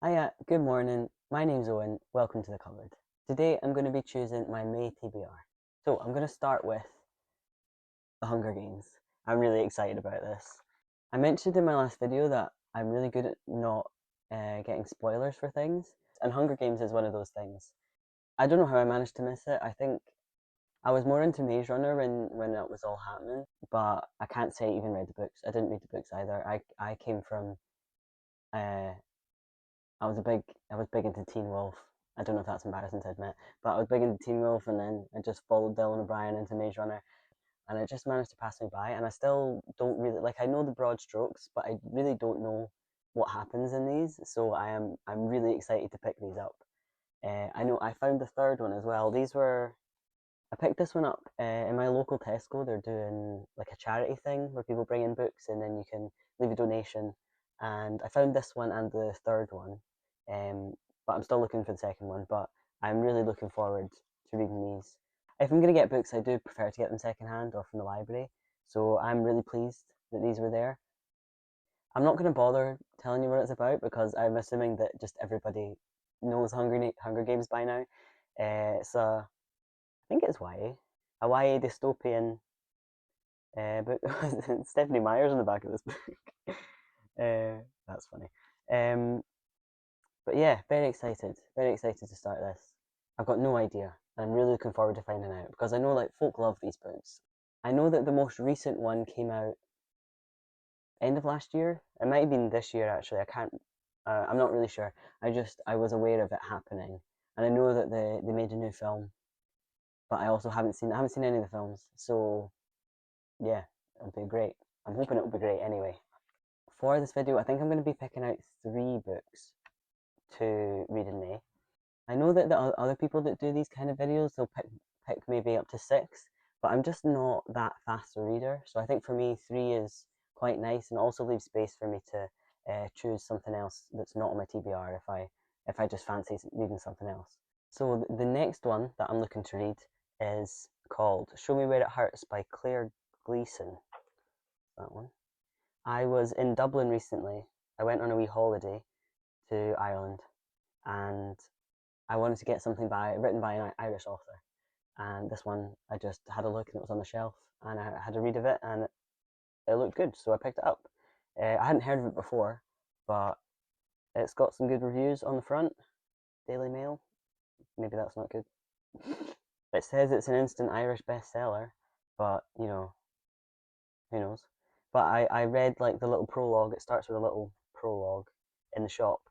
Hiya, good morning. My name's Owen. Welcome to the cupboard. Today I'm going to be choosing my May TBR. So I'm going to start with the Hunger Games. I'm really excited about this. I mentioned in my last video that I'm really good at not getting spoilers for things, and Hunger Games is one of those things. I don't know how I managed to miss it. I think I was more into Maze Runner when it was all happening, but I can't say I even read the books. I didn't read the books either. I came from uh, I was a big I was big into Teen Wolf. I don't know if that's embarrassing to admit, but I was big into Teen Wolf, and then I just followed Dylan O'Brien into Maze Runner, and it just managed to pass me by. And I still don't really like. I know the broad strokes, but I really don't know what happens in these. So I'm really excited to pick these up. I know I found the third one as well. I picked this one up in my local Tesco. They're doing like a charity thing where people bring in books and then you can leave a donation. And I found this one and the third one, um, but I'm still looking for the second one. But I'm really looking forward to reading these. If I'm going to get books, I do prefer to get them secondhand or from the library. So I'm really pleased that these were there. I'm not going to bother telling you what it's about because I'm assuming that just everybody knows Hunger Games by now. So I think it's a YA dystopian book. Stephanie Meyer's on the back of this book. That's funny. Um, but yeah, very excited to start this. I've got no idea. I'm really looking forward to finding out because I know like folk love these books. I know that the most recent one came out end of last year. It might have been this year actually. I can't. I'm not really sure. I was aware of it happening, and I know that they made a new film, but I haven't seen any of the films. So yeah, it'll be great. I'm hoping it'll be great anyway. For this video, I think I'm going to be picking out 3 books to read in May. I know that the other people that do these kind of videos, they'll pick maybe up to 6, but I'm just not that fast a reader. So I think for me, 3 is quite nice and also leaves space for me to choose something else that's not on my TBR if I just fancy reading something else. So the next one that I'm looking to read is called Show Me Where It Hurts by Claire Gleeson. That one. I was in Dublin recently. I went on a wee holiday to Ireland, and I wanted to get something written by an Irish author. And this one, I just had a look and it was on the shelf, and I had a read of it, and it looked good, so I picked it up. I hadn't heard of it before, but it's got some good reviews on the front. Daily Mail. Maybe that's not good. It says it's an instant Irish bestseller, but who knows? But I read like the little prologue. It starts with a little prologue in the shop,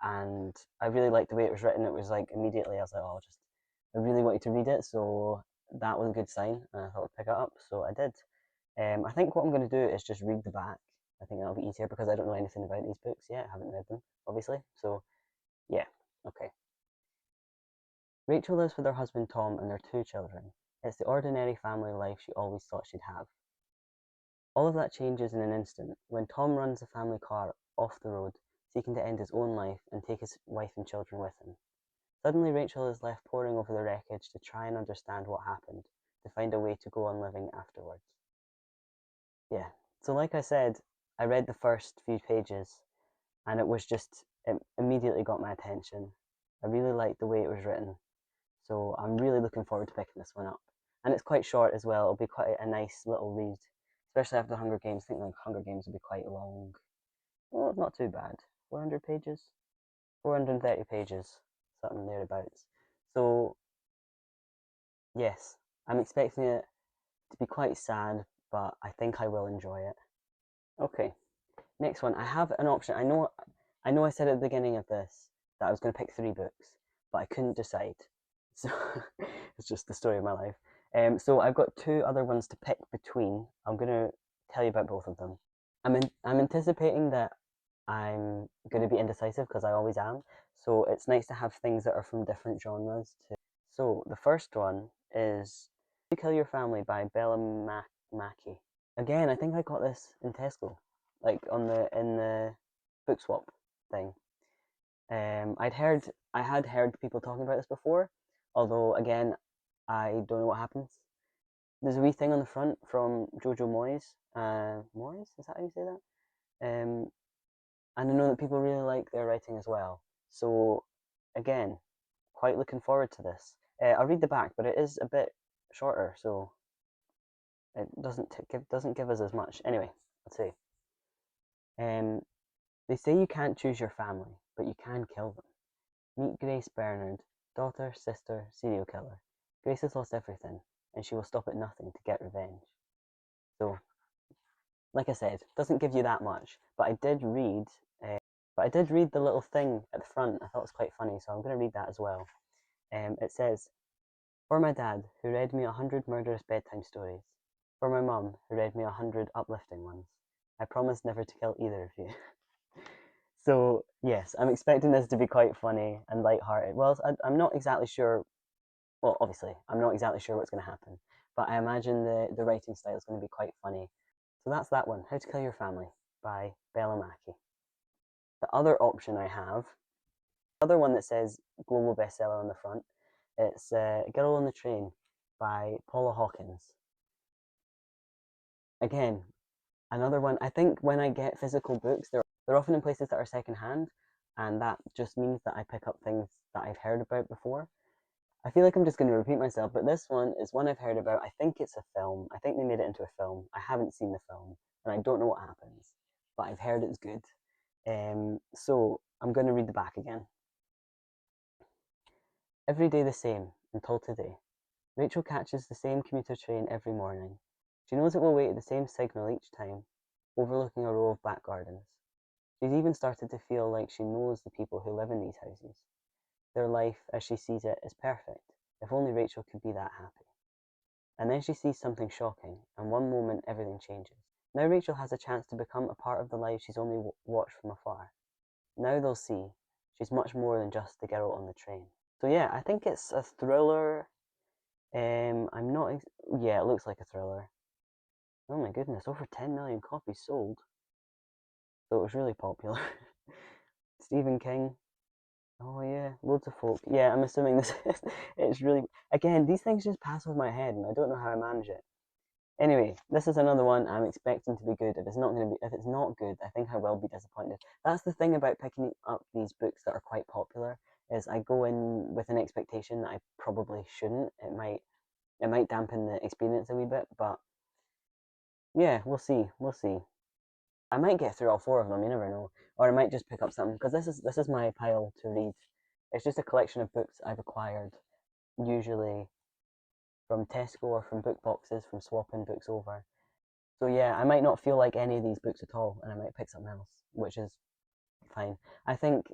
and I really liked the way it was written. It was like immediately I was like, oh, just I really wanted to read it, so that was a good sign, and I thought I'd pick it up, so I did. I think what I'm going to do is just read the back. I think that'll be easier because I don't know anything about these books yet. I haven't read them, obviously. So yeah, okay. Rachel lives with her husband Tom and their 2 children. It's the ordinary family life she always thought she'd have. All of that changes in an instant when Tom runs the family car off the road, seeking to end his own life and take his wife and children with him. Suddenly Rachel is left poring over the wreckage to try and understand what happened, to find a way to go on living afterwards. Yeah, so like I said, I read the first few pages and it immediately got my attention. I really liked the way it was written, so I'm really looking forward to picking this one up. And it's quite short as well, it'll be quite a nice little read, especially after the Hunger Games. I think like Hunger Games will be quite long. Well, it's not too bad. 400 pages? 430 pages, something thereabouts. So, yes, I'm expecting it to be quite sad, but I think I will enjoy it. Okay, next one. I have an option. I know I said at the beginning of this that I was going to pick 3 books, but I couldn't decide. So it's just the story of my life. So I've got 2 other ones to pick between. I'm going to tell you about both of them. I'm anticipating that I'm going to be indecisive because I always am. So it's nice to have things that are from different genres too. So the first one is To Kill Your Family by Bella Mackie. Again, I think I got this in Tesco, like in the book swap thing. I had heard people talking about this before, although again, I don't know what happens. There's a wee thing on the front from Jojo Moyes. Moyes, is that how you say that? and I know that people really like their writing as well. So, again, quite looking forward to this. I'll read the back, but it is a bit shorter, so it doesn't give us as much. Anyway, let's see. Um, they say you can't choose your family, but you can kill them. Meet Grace Bernard, daughter, sister, serial killer. Grace has lost everything, and she will stop at nothing to get revenge. So, like I said, doesn't give you that much, but I did read. But I did read the little thing at the front. I thought it was quite funny, so I'm going to read that as well. It says, "For my dad, who read me 100 murderous bedtime stories. For my mum, who read me 100 uplifting ones. I promise never to kill either of you." So yes, I'm expecting this to be quite funny and light-hearted. Well, I'm not exactly sure. Well, obviously, I'm not exactly sure what's going to happen, but I imagine the writing style is going to be quite funny. So that's that one, How to Kill Your Family by Bella Mackie. The other option I have, the other one that says global bestseller on the front, it's Girl on the Train by Paula Hawkins. Again, another one. I think when I get physical books, they're often in places that are secondhand, and that just means that I pick up things that I've heard about before. I feel like I'm just going to repeat myself, but this one is one I've heard about. I think it's a film. I think they made it into a film. I haven't seen the film, and I don't know what happens, but I've heard it's good. So I'm going to read the back again. Every day the same until today. Rachel catches the same commuter train every morning. She knows it will wait at the same signal each time, overlooking a row of back gardens. She's even started to feel like she knows the people who live in these houses. Their life, as she sees it, is perfect. If only Rachel could be that happy. And then she sees something shocking, and one moment everything changes. Now Rachel has a chance to become a part of the life she's only watched from afar. Now they'll see she's much more than just the girl on the train. So yeah, I think it's a thriller. I'm not. Yeah, it looks like a thriller. Oh my goodness, over 10 million copies sold. So it was really popular. Stephen King. Oh yeah, loads of folk. Yeah, I'm assuming this is. It's really. Again, these things just pass over my head, and I don't know how I manage it. Anyway, this is another one I'm expecting to be good. If it's not good, I think I will be disappointed. That's the thing about picking up these books that are quite popular, is I go in with an expectation that I probably shouldn't. It might dampen the experience a wee bit, but yeah, we'll see. We'll see. I might get through all four of them. You never know, or I might just pick up something because this is my pile to read. It's just a collection of books I've acquired, usually from Tesco or from book boxes, from swapping books over. So yeah, I might not feel like any of these books at all, and I might pick something else, which is fine. I think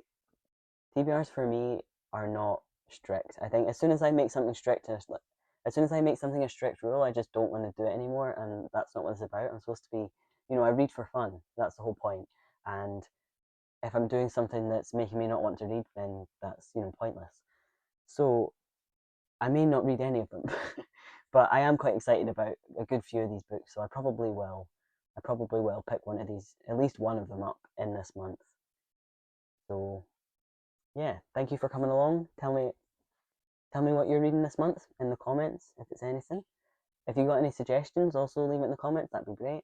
TBRs for me are not strict. I think as soon as I make something strict, as soon as I make something a strict rule, I just don't want to do it anymore, and that's not what it's about. I'm supposed to be, I read for fun. That's the whole point. And if I'm doing something that's making me not want to read, then that's pointless. So I may not read any of them, but I am quite excited about a good few of these books. So I probably will. I probably will pick one of these, at least one of them, up in this month. So yeah, thank you for coming along. Tell me what you're reading this month in the comments if it's anything. If you got any suggestions, also leave it in the comments. That'd be great.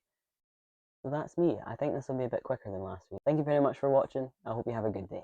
So that's me. I think this will be a bit quicker than last week. Thank you very much for watching. I hope you have a good day.